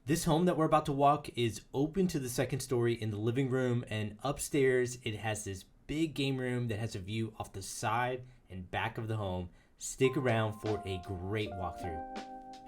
This home that we're about to walk is open to the second story in the living room, and upstairs it has this big game room that has a view off the side and back of the home. Stick around for a great walkthrough.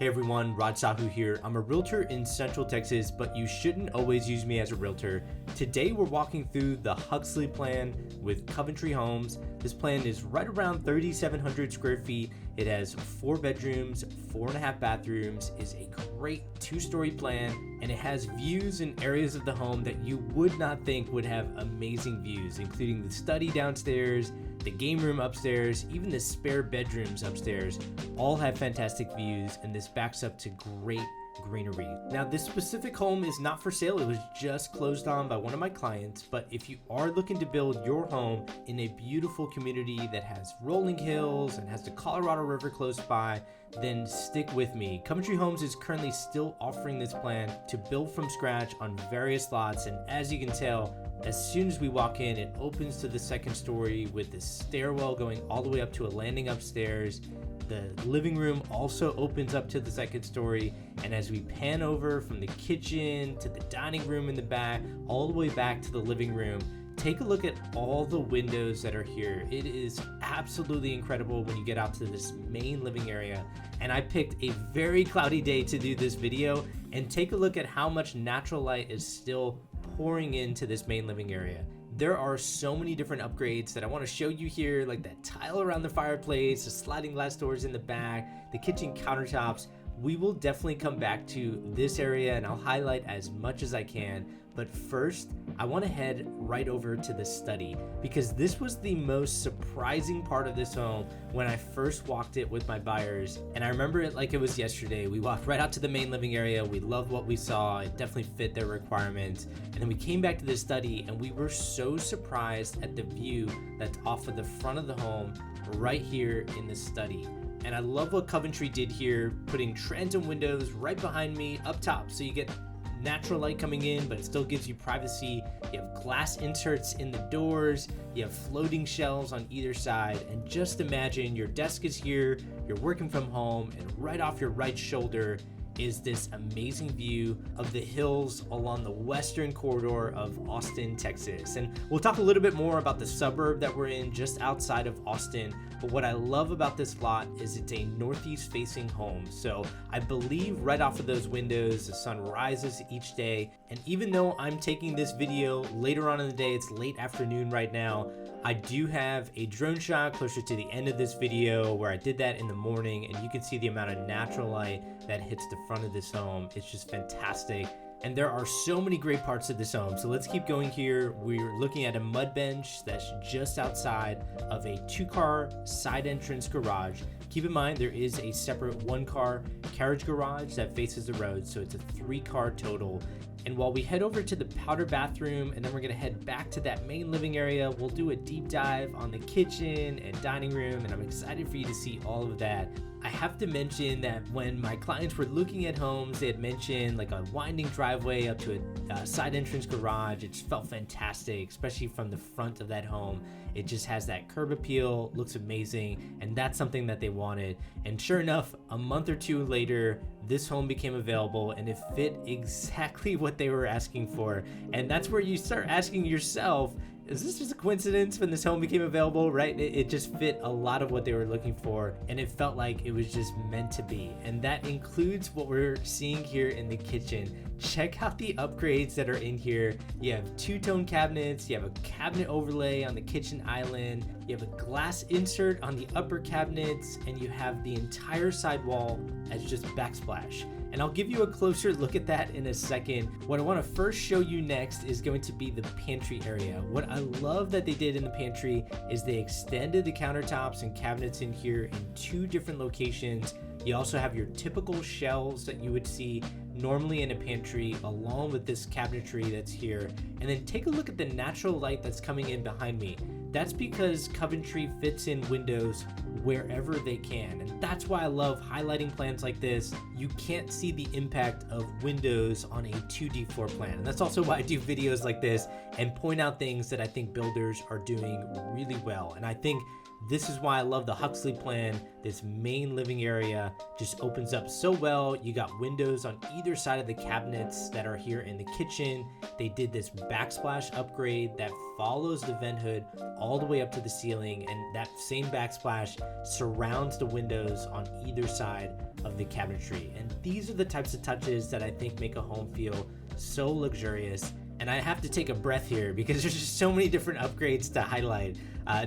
Hey everyone, Rod Sahu here. I'm a realtor in Central Texas, but you shouldn't always use me as a realtor. Today we're walking through the Huxley plan with Coventry Homes. This plan is right around 3,700 square feet. It has 4 bedrooms, 4.5 bathrooms, is a great 2-story plan, and it has views in areas of the home that you would not think would have amazing views, including the study downstairs, the game room upstairs, even the spare bedrooms upstairs, all have fantastic views, and this backs up to great greenery. Now, this specific home is not for sale. It was just closed on by one of my clients, but if you are looking to build your home in a beautiful community that has rolling hills and has the Colorado River close by, then stick with me. Coventry Homes is currently still offering this plan to build from scratch on various lots, and as you can tell, as soon as we walk in, it opens to the second story with the stairwell going all the way up to a landing upstairs. The living room also opens up to the second story, and as we pan over from the kitchen to the dining room in the back, all the way back to the living room, take a look at all the windows that are here. It is absolutely incredible when you get out to this main living area. And I picked a very cloudy day to do this video, and take a look at how much natural light is still pouring into this main living area. There are so many different upgrades that I want to show you here, like that tile around the fireplace, the sliding glass doors in the back, the kitchen countertops. We will definitely come back to this area and I'll highlight as much as I can. But first, I want to head right over to the study, because this was the most surprising part of this home when I first walked it with my buyers. And I remember it like it was yesterday. We walked right out to the main living area. We loved what we saw. It definitely fit their requirements. And then we came back to the study and we were so surprised at the view that's off of the front of the home right here in the study. And I love what Coventry did here, putting transom windows right behind me up top, so you get natural light coming in, but it still gives you privacy. You have glass inserts in the doors, you have floating shelves on either side, and just imagine your desk is here, you're working from home, and right off your right shoulder is this amazing view of the hills along the western corridor of Austin, Texas. And we'll talk a little bit more about the suburb that we're in just outside of Austin. But what I love about this lot is it's a northeast facing home. So I believe right off of those windows, the sun rises each day. And even though I'm taking this video later on in the day, it's late afternoon right now, I do have a drone shot closer to the end of this video where I did that in the morning, and you can see the amount of natural light that hits the front of this home. It's just fantastic. And there are so many great parts of this home. So let's keep going here. We're looking at a Mudbench that's just outside of a 2-car side entrance garage. Keep in mind, there is a separate 1-car carriage garage that faces the road, so it's a 3-car total. And while we head over to the powder bathroom, and then we're gonna head back to that main living area, we'll do a deep dive on the kitchen and dining room, and I'm excited for you to see all of that. I have to mention that when my clients were looking at homes, they had mentioned like a winding driveway up to a side entrance garage. It just felt fantastic, especially from the front of that home. It just has that curb appeal, looks amazing, and that's something that they wanted. And sure enough, a month or two later, this home became available and it fit exactly what they were asking for. And that's where you start asking yourself, is this just a coincidence when this home became available, right? It just fit a lot of what they were looking for, and it felt like it was just meant to be. And that includes what we're seeing here in the kitchen. Check out the upgrades that are in here. You have 2-tone cabinets, you have a cabinet overlay on the kitchen island, you have a glass insert on the upper cabinets, and you have the entire sidewall as just backsplash. And I'll give you a closer look at that in a second. What I want to first show you next is going to be the pantry area. What I love that they did in the pantry is they extended the countertops and cabinets in here in 2 different locations. You also have your typical shelves that you would see normally in a pantry, along with this cabinetry that's here. And then take a look at the natural light that's coming in behind me. That's because Coventry fits in windows wherever they can, and that's why I love highlighting plans like this. You can't see the impact of windows on a 2D floor plan, and that's also why I do videos like this and point out things that I think builders are doing really well. And I think This is why I love the Huxley plan. This main living area just opens up so well. You got windows on either side of the cabinets that are here in the kitchen. They did this backsplash upgrade that follows the vent hood all the way up to the ceiling, and that same backsplash surrounds the windows on either side of the cabinetry. And these are the types of touches that I think make a home feel so luxurious. And I have to take a breath here because there's just so many different upgrades to highlight.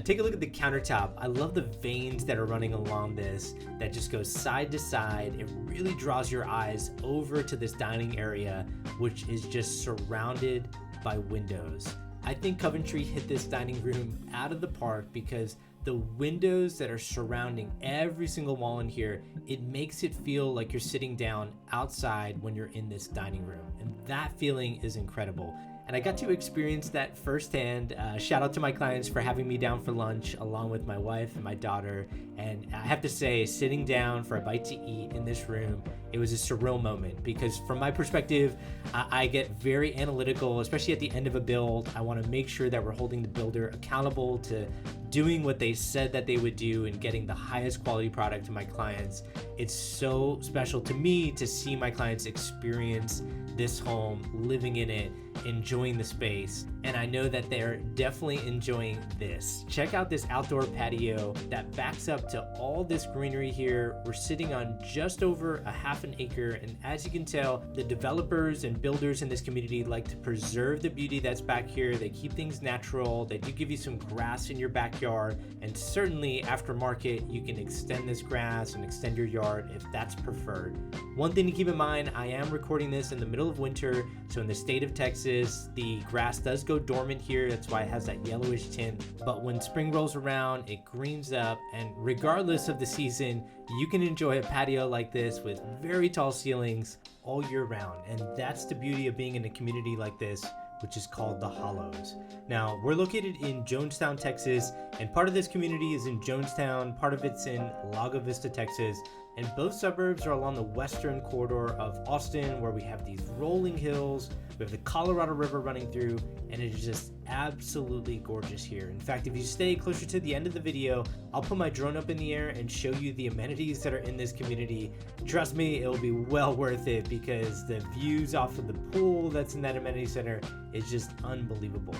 Take a look at the countertop. I love the veins that are running along this that just goes side to side. It really draws your eyes over to this dining area, which is just surrounded by windows. I think Coventry hit this dining room out of the park because the windows that are surrounding every single wall in here, it makes it feel like you're sitting down outside when you're in this dining room. And that feeling is incredible. And I got to experience that firsthand. Shout out to my clients for having me down for lunch along with my wife and my daughter. And I have to say, sitting down for a bite to eat in this room, it was a surreal moment because from my perspective, I get very analytical, especially at the end of a build. I want to make sure that we're holding the builder accountable to doing what they said that they would do and getting the highest quality product to my clients. It's so special to me to see my clients experience this home, living in it, enjoying the space, and I know that they're definitely enjoying this. Check out this outdoor patio that backs up to all this greenery here. We're sitting on just over a half an acre, and as you can tell, the developers and builders in this community like to preserve the beauty that's back here. They keep things natural. They do give you some grass in your backyard, and certainly after market, you can extend this grass and extend your yard if that's preferred. One thing to keep in mind, I am recording this in the middle of winter, so in the state of Texas, the grass does go dormant here. That's why it has that yellowish tint. But when spring rolls around, it greens up, and regardless of the season, you can enjoy a patio like this with very tall ceilings all year round. And that's the beauty of being in a community like this, which is called the Hollows. Now, we're located in Jonestown, Texas, and part of this community is in Jonestown, part of it's in Lago Vista, Texas, and both suburbs are along the western corridor of Austin, where we have these rolling hills, we have the Colorado River running through, and it is just absolutely gorgeous here. In fact, if you stay closer to the end of the video, I'll put my drone up in the air and show you the amenities that are in this community. Trust me, it will be well worth it because the views off of the pool that's in that amenity center is just unbelievable.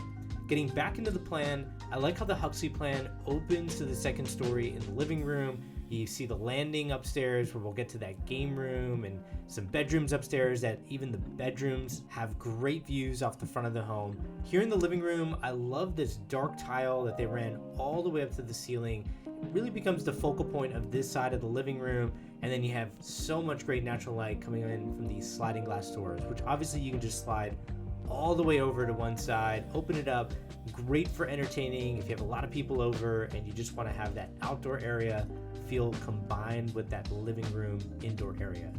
Getting back into the plan, I like how the Huxley plan opens to the second story in the living room. You see the landing upstairs where we'll get to that game room and some bedrooms upstairs that even the bedrooms have great views off the front of the home. Here in the living room, I love this dark tile that they ran all the way up to the ceiling. It really becomes the focal point of this side of the living room. And then you have so much great natural light coming in from these sliding glass doors, which obviously you can just slide all the way over to one side, open it up. Great for entertaining if you have a lot of people over and you just want to have that outdoor area feel combined with that living room indoor area.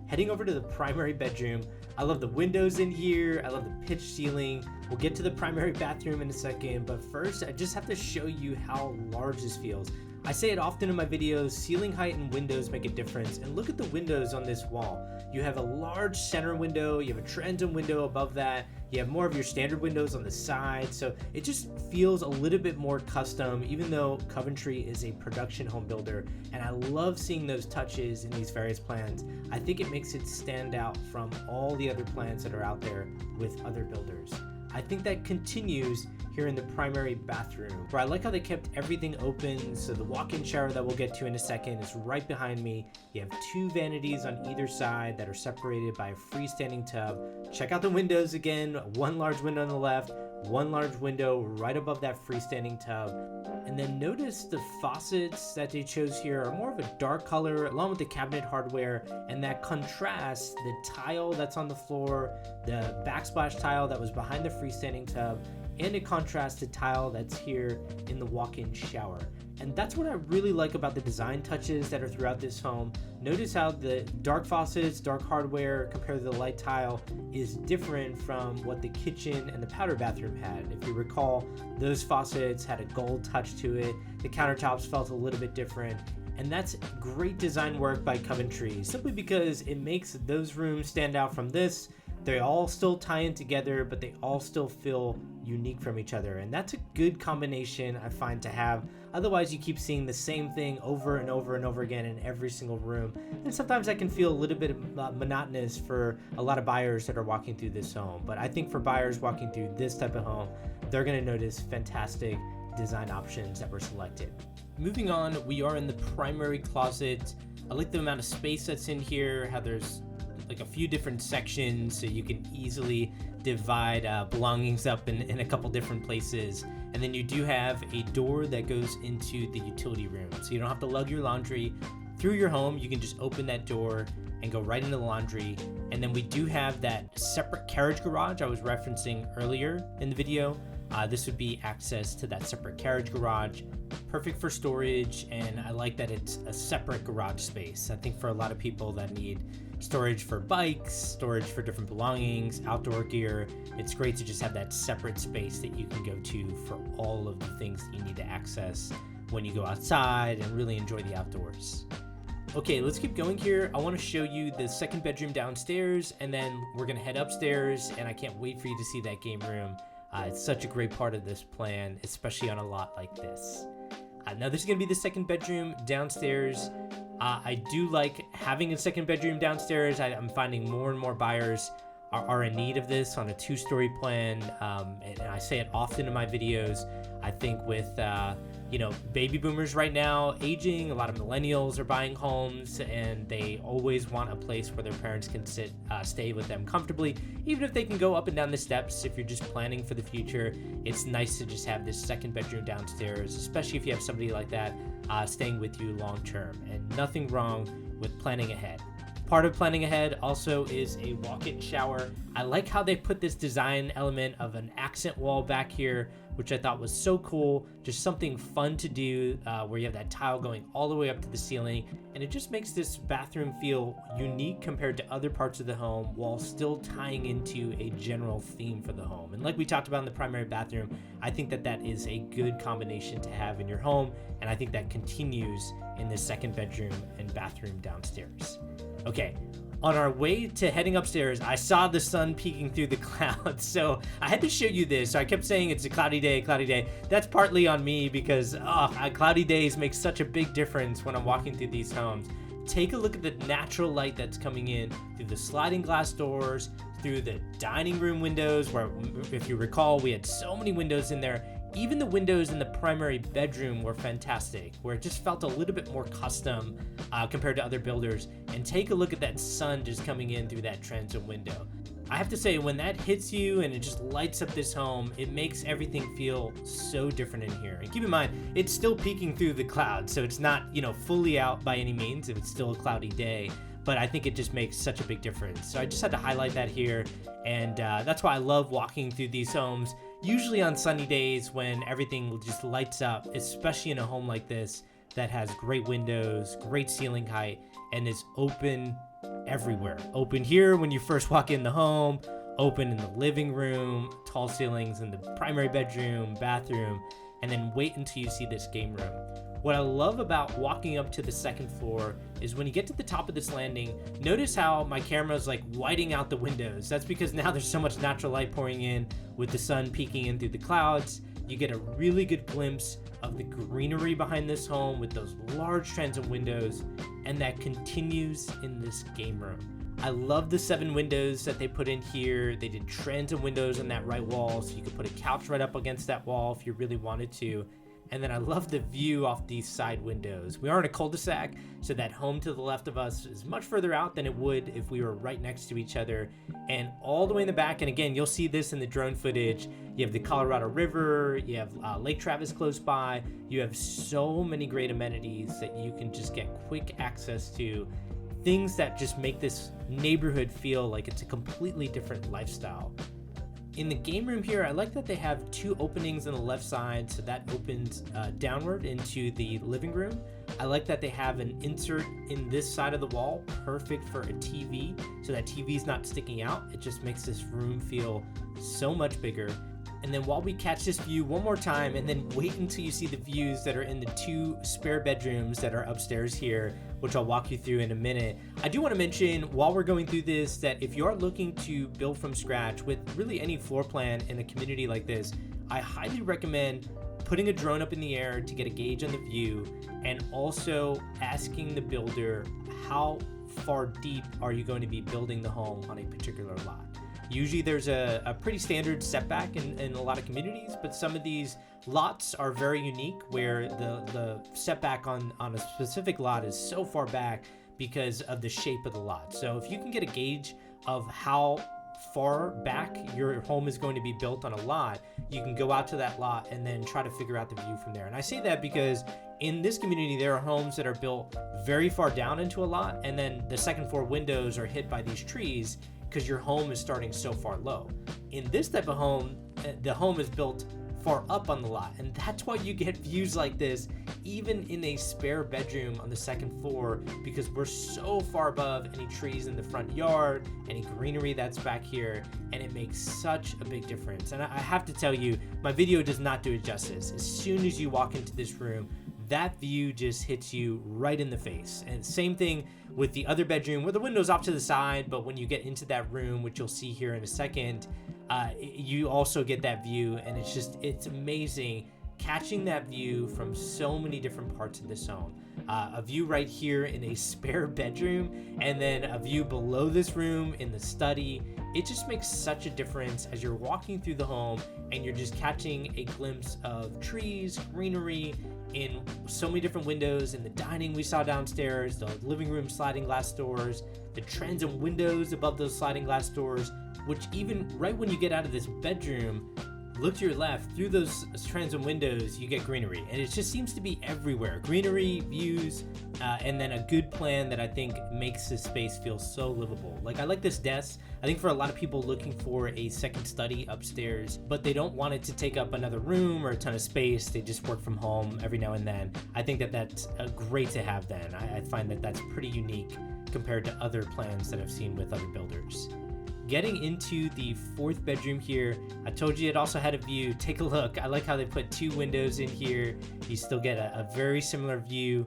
Heading over to the primary bedroom, I love the windows in here. I love the pitch ceiling. We'll get to the primary bathroom in a second, but first I just have to show you how large this feels. I say it often in my videos, ceiling height and windows make a difference, and look at the windows on this wall. You have a large center window, you have a transom window above that, you have more of your standard windows on the side, so it just feels a little bit more custom, even though Coventry is a production home builder, and I love seeing those touches in these various plans. I think it makes it stand out from all the other plans that are out there with other builders. I think that continues here in the primary bathroom, where I like how they kept everything open. So the walk-in shower that we'll get to in a second is right behind me. You have two vanities on either side that are separated by a freestanding tub. Check out the windows again, one large window on the left, one large window right above that freestanding tub. And then notice the faucets that they chose here are more of a dark color along with the cabinet hardware, and that contrasts the tile that's on the floor, the backsplash tile that was behind the freestanding tub, and it contrasts to tile that's here in the walk-in shower. And that's what I really like about the design touches that are throughout this home. Notice how the dark faucets, dark hardware compared to the light tile is different from what the kitchen and the powder bathroom had. If you recall, those faucets had a gold touch to it. The countertops felt a little bit different. And that's great design work by Coventry, simply because it makes those rooms stand out from this. They all still tie in together, but they all still feel unique from each other. And that's a good combination, I find, to have. Otherwise, you keep seeing the same thing over and over and over again in every single room. And sometimes that can feel a little bit monotonous for a lot of buyers that are walking through this home. But I think for buyers walking through this type of home, they're going to notice fantastic design options that were selected. Moving on, we are in the primary closet. I like the amount of space that's in here, how there's like a few different sections so you can easily divide belongings up in a couple different places. And then you do have a door that goes into the utility room, so you don't have to lug your laundry through your home. You can just open that door and go right into the laundry. And then we do have that separate carriage garage I was referencing earlier in the video. This would be access to that separate carriage garage, perfect for storage. And I like that it's a separate garage space. I think for a lot of people that need storage for bikes, storage for different belongings, outdoor gear, it's great to just have that separate space that you can go to for all of the things that you need to access when you go outside and really enjoy the outdoors. Okay, let's keep going here. I want to show you the second bedroom downstairs, and then we're going to head upstairs, and I can't wait for you to see that game room. It's such a great part of this plan, especially on a lot like this. Now this is going to be the second bedroom downstairs. I do like having a second bedroom downstairs. I'm finding more and more buyers are in need of this on a 2-story plan, and I say it often in my videos. I think with baby boomers right now aging, a lot of millennials are buying homes, and they always want a place where their parents can stay with them comfortably, even if they can go up and down the steps. If you're just planning for the future, it's nice to just have this second bedroom downstairs, especially if you have somebody like that staying with you long term. And nothing wrong with planning ahead. Part of planning ahead also is a walk-in shower. I like how they put this design element of an accent wall back here, which I thought was so cool. Just something fun to do where you have that tile going all the way up to the ceiling. And it just makes this bathroom feel unique compared to other parts of the home while still tying into a general theme for the home. And like we talked about in the primary bathroom, I think that is a good combination to have in your home. And I think that continues in the second bedroom and bathroom downstairs. Okay, on our way to heading upstairs, I saw the sun peeking through the clouds, so I had to show you this. So I kept saying it's a cloudy day. That's partly on me because cloudy days make such a big difference when I'm walking through these homes. Take a look at the natural light that's coming in through the sliding glass doors, through the dining room windows, where, if you recall, we had so many windows in there. Even the windows in the primary bedroom were fantastic, where it just felt a little bit more custom compared to other builders. And take a look at that sun just coming in through that transom window. I have to say, when that hits you and it just lights up this home, it makes everything feel so different in here. And keep in mind, it's still peeking through the clouds, so it's not, fully out by any means if it's still a cloudy day. But I think it just makes such a big difference. So I just had to highlight that here. And that's why I love walking through these homes, usually on sunny days when everything just lights up, especially in a home like this that has great windows, great ceiling height, and is open everywhere. Open here when you first walk in the home, open in the living room, tall ceilings in the primary bedroom, bathroom, and then wait until you see this game room. What I love about walking up to the second floor is when you get to the top of this landing, notice how my camera is like whiting out the windows. That's because now there's so much natural light pouring in with the sun peeking in through the clouds. You get a really good glimpse of the greenery behind this home with those large transom windows, and that continues in this game room. I love the 7 windows that they put in here. They did transom windows on that right wall, so you could put a couch right up against that wall if you really wanted to. And then I love the view off these side windows. We are in a cul-de-sac, so that home to the left of us is much further out than it would if we were right next to each other. And all the way in the back, and again, you'll see this in the drone footage, you have the Colorado River, you have Lake Travis close by, you have so many great amenities that you can just get quick access to, things that just make this neighborhood feel like it's a completely different lifestyle. In the game room here, I like that they have 2 openings on the left side, so that opens downward into the living room. I like that they have an insert in this side of the wall, perfect for a TV, so that TV is not sticking out. It just makes this room feel so much bigger. And then while we catch this view one more time, and then wait until you see the views that are in the 2 spare bedrooms that are upstairs here, which I'll walk you through in a minute. I do want to mention while we're going through this that if you are looking to build from scratch with really any floor plan in a community like this, I highly recommend putting a drone up in the air to get a gauge on the view, and also asking the builder how far deep are you going to be building the home on a particular lot. Usually there's a pretty standard setback in a lot of communities, but some of these lots are very unique where the setback on a specific lot is so far back because of the shape of the lot. So if you can get a gauge of how far back your home is going to be built on a lot, you can go out to that lot and then try to figure out the view from there. And I say that because in this community, there are homes that are built very far down into a lot, and then the second floor windows are hit by these trees because your home is starting so far low. In this type of home, the home is built far up on the lot, and that's why you get views like this even in a spare bedroom on the second floor, because we're so far above any trees in the front yard, any greenery that's back here, and it makes such a big difference. And I have to tell you, my video does not do it justice. As soon as you walk into this room, that view just hits you right in the face. And same thing with the other bedroom where the window's off to the side, but when you get into that room, which you'll see here in a second, you also get that view, and it's amazing catching that view from so many different parts of this home. A view right here in a spare bedroom, and then a view below this room in the study. It just makes such a difference as you're walking through the home and you're just catching a glimpse of trees, greenery, in so many different windows. In the dining we saw downstairs, the living room sliding glass doors, the transom windows above those sliding glass doors, which even right when you get out of this bedroom, look to your left, through those transom windows, you get greenery. And it just seems to be everywhere. Greenery, views, and then a good plan that I think makes this space feel so livable. Like, I like this desk. I think for a lot of people looking for a second study upstairs, but they don't want it to take up another room or a ton of space. They just work from home every now and then. I think that that's great to have then. I find that that's pretty unique compared to other plans that I've seen with other builders. Getting into the fourth bedroom here, I told you it also had a view. Take a look. I like how they put two windows in here. You still get a very similar view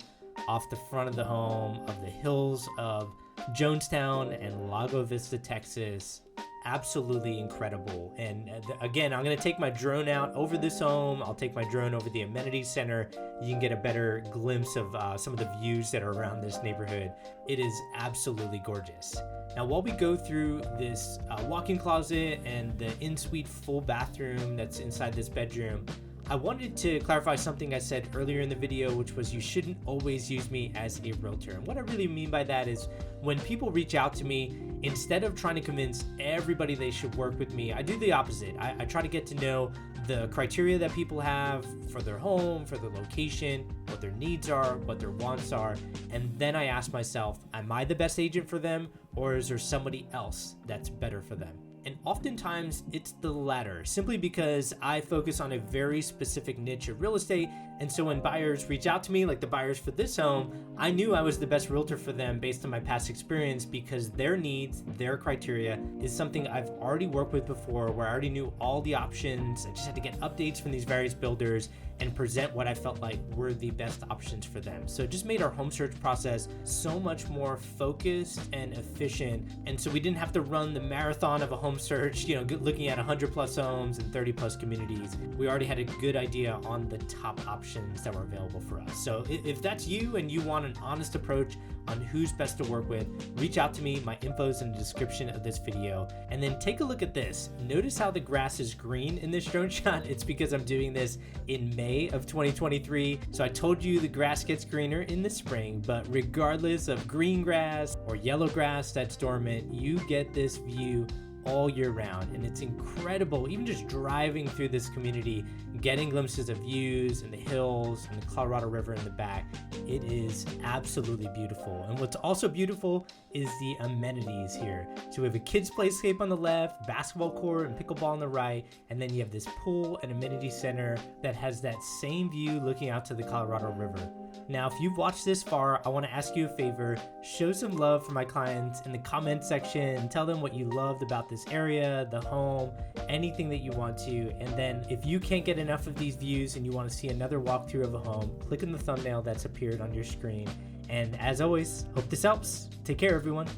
off the front of the home of the hills of Jonestown and Lago Vista, Texas. Absolutely incredible. And again, I'm going to take my drone out over this home. I'll take my drone over the amenities center. You can get a better glimpse of some of the views that are around this neighborhood. It is absolutely gorgeous. Now, while we go through this walk-in closet and the in-suite full bathroom that's inside this bedroom, I wanted to clarify something I said earlier in the video, which was you shouldn't always use me as a realtor. And what I really mean by that is when people reach out to me, instead of trying to convince everybody they should work with me, I do the opposite. I try to get to know the criteria that people have for their home, for their location, what their needs are, what their wants are, and then I ask myself, am I the best agent for them, or is there somebody else that's better for them? And oftentimes it's the latter, simply because I focus on a very specific niche of real estate. And so when buyers reach out to me, like the buyers for this home, I knew I was the best realtor for them based on my past experience, because their needs, their criteria is something I've already worked with before, where I already knew all the options. I just had to get updates from these various builders and present what I felt like were the best options for them. So it just made our home search process so much more focused and efficient. And so we didn't have to run the marathon of a home search, looking at 100 plus homes and 30 plus communities. We already had a good idea on the top options that were available for us. So if that's you and you want an honest approach on who's best to work with, reach out to me. My info's in the description of this video. And then take a look at this. Notice how the grass is green in this drone shot. It's because I'm doing this in May of 2023. So I told you the grass gets greener in the spring, but regardless of green grass or yellow grass that's dormant, you get this view all year round. And it's incredible, even just driving through this community, getting glimpses of views and the hills and the Colorado River in the back. It is absolutely beautiful. And what's also beautiful is the amenities here. So we have a kids playscape on the left, basketball court and pickleball on the right, and then you have this pool and amenity center that has that same view looking out to the Colorado River. Now, if you've watched this far, I want to ask you a favor. Show some love for my clients in the comment section and tell them what you loved about this area, the home, anything that you want to. And then if you can't get enough of these views and you want to see another walkthrough of a home, click on the thumbnail that's appeared on your screen And as always, hope this helps. Take care, everyone.